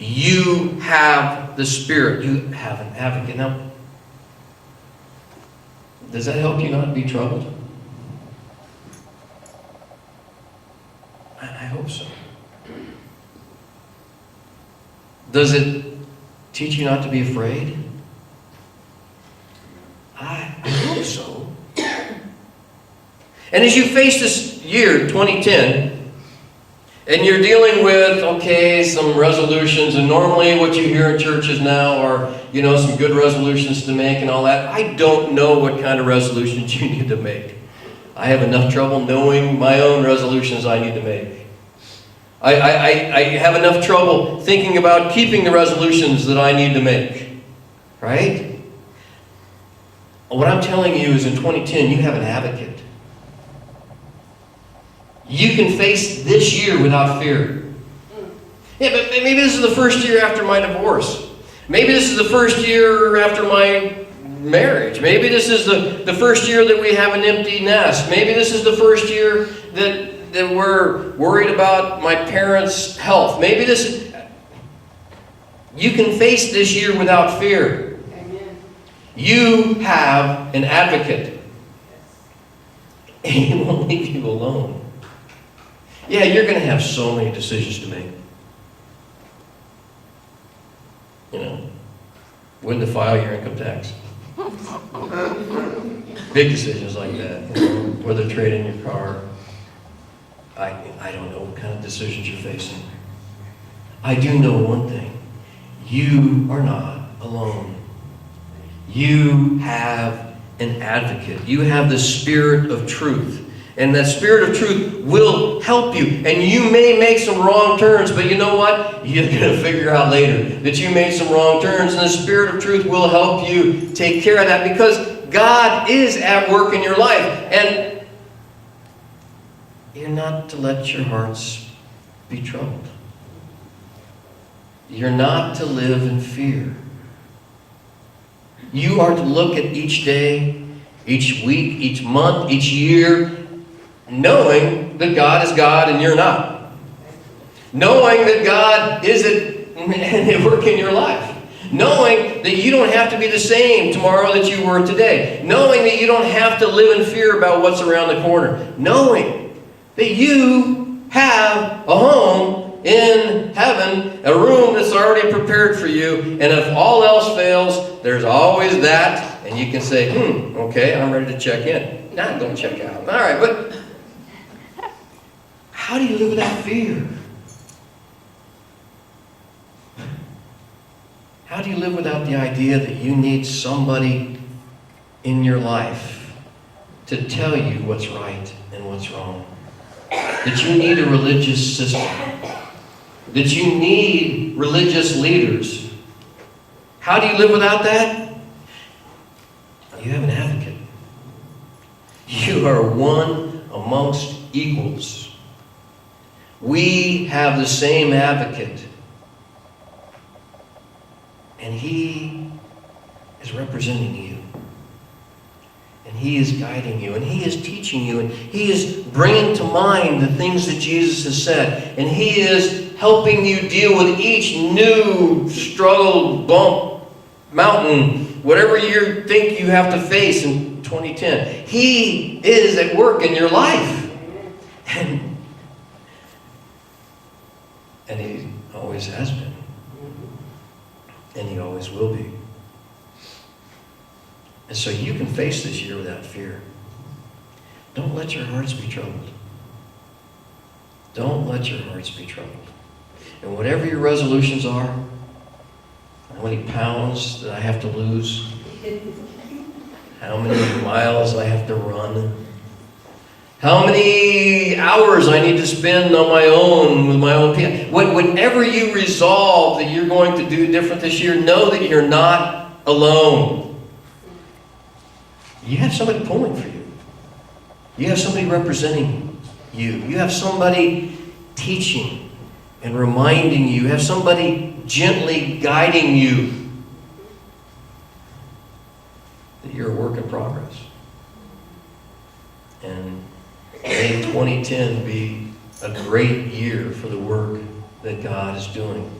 You have the Spirit. You have an advocate. Now, does that help you not be troubled? I hope so. Does it teach you not to be afraid? I hope so. And as you face this year, 2010, and you're dealing with, some resolutions, and normally what you hear in churches now are, some good resolutions to make and all that. I don't know what kind of resolutions you need to make. I have enough trouble knowing my own resolutions I need to make. I have enough trouble thinking about keeping the resolutions that I need to make. Right? What I'm telling you is in 2010, you have an advocate. You can face this year without fear. Yeah, but maybe this is the first year after my divorce. Maybe this is the first year after my marriage. Maybe this is the first year that we have an empty nest. Maybe this is the first year that we're worried about my parents' health. Maybe this is... You can face this year without fear. Amen. You have an advocate. And he won't leave you alone. Yeah, you're going to have so many decisions to make. When to file your income tax. Big decisions like that. Whether to trade in your car. I don't know what kind of decisions you're facing. I do know one thing. You are not alone. You have an advocate. You have the Spirit of truth. And that Spirit of truth will help you. And you may make some wrong turns, but you know what? You're going to figure out later that you made some wrong turns, and the Spirit of truth will help you take care of that, because God is at work in your life. And you're not to let your hearts be troubled. You're not to live in fear. You are to look at each day, each week, each month, each year, knowing that God is God and you're not. Knowing that God is at work in your life. Knowing that you don't have to be the same tomorrow that you were today. Knowing that you don't have to live in fear about what's around the corner. Knowing that you have a home in heaven, a room that's already prepared for you, and if all else fails, there's always that, and you can say, okay, I'm ready to check in. Nah, don't check out. All right, but how do you live without fear? How do you live without the idea that you need somebody in your life to tell you what's right and what's wrong? That you need a religious system. That you need religious leaders. How do you live without that? You have an advocate. You are one amongst equals. We have the same advocate. And he is representing you. And he is guiding you. And he is teaching you. And he is bringing to mind the things that Jesus has said. And he is helping you deal with each new struggle, bump, mountain, whatever you think you have to face in 2010. He is at work in your life. And he always has been. And he always will be. And so you can face this year without fear. Don't let your hearts be troubled. Don't let your hearts be troubled. And whatever your resolutions are, how many pounds that I have to lose, how many miles I have to run, how many hours I need to spend on my own with my own people. Whenever you resolve that you're going to do different this year, know that you're not alone. You have somebody pulling for you. You have somebody representing you. You have somebody teaching and reminding you. You have somebody gently guiding you that you're a work in progress. And may 2010 be a great year for the work that God is doing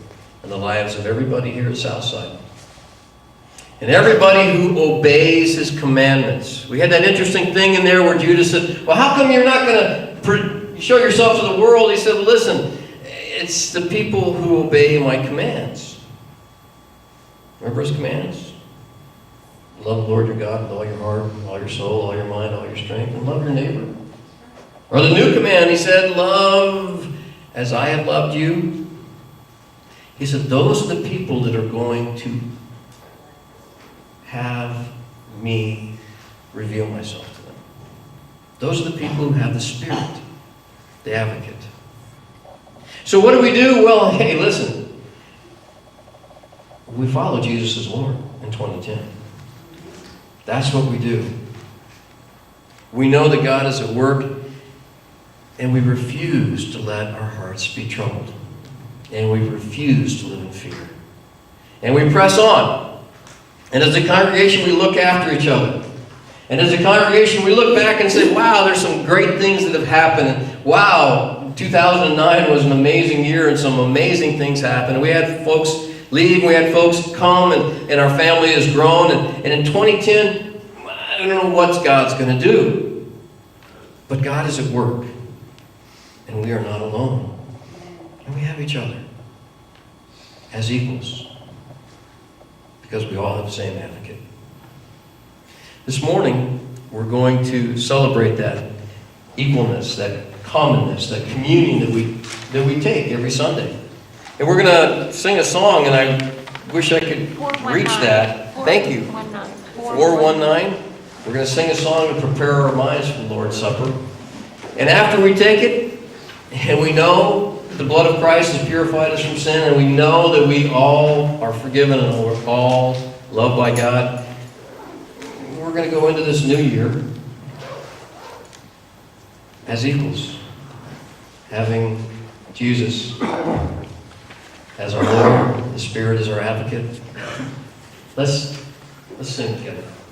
in the lives of everybody here at Southside. And everybody who obeys his commandments. We had that interesting thing in there where Judas said, well, how come you're not going to show yourself to the world? He said, well, listen, it's the people who obey my commands. Remember his commands? Love the Lord your God with all your heart, all your soul, all your mind, all your strength, and love your neighbor. Or the new command, he said, love as I have loved you. He said, those are the people that are going to have me reveal myself to them. Those are the people who have the Spirit, the advocate. So what do we do? Well, hey, listen. We follow Jesus as Lord in 2010. That's what we do. We know that God is at work, and we refuse to let our hearts be troubled. And we refuse to live in fear. And we press on. And as a congregation, we look after each other. And as a congregation, we look back and say, wow, there's some great things that have happened. And wow, 2009 was an amazing year, and some amazing things happened. And we had folks leave, we had folks come, and our family has grown. And in 2010, I don't know what God's going to do. But God is at work. And we are not alone. And we have each other as equals. Because we all have the same advocate. This morning, we're going to celebrate that equalness, that commonness, that communion that we take every Sunday. And we're going to sing a song, and I wish I could reach that. Thank you. 419. We're going to sing a song to prepare our minds for the Lord's Supper. And after we take it, and we know the blood of Christ has purified us from sin, and we know that we all are forgiven and we're all loved by God, we're going to go into this new year as equals, having Jesus as our Lord, the Spirit as our advocate. Let's sing together.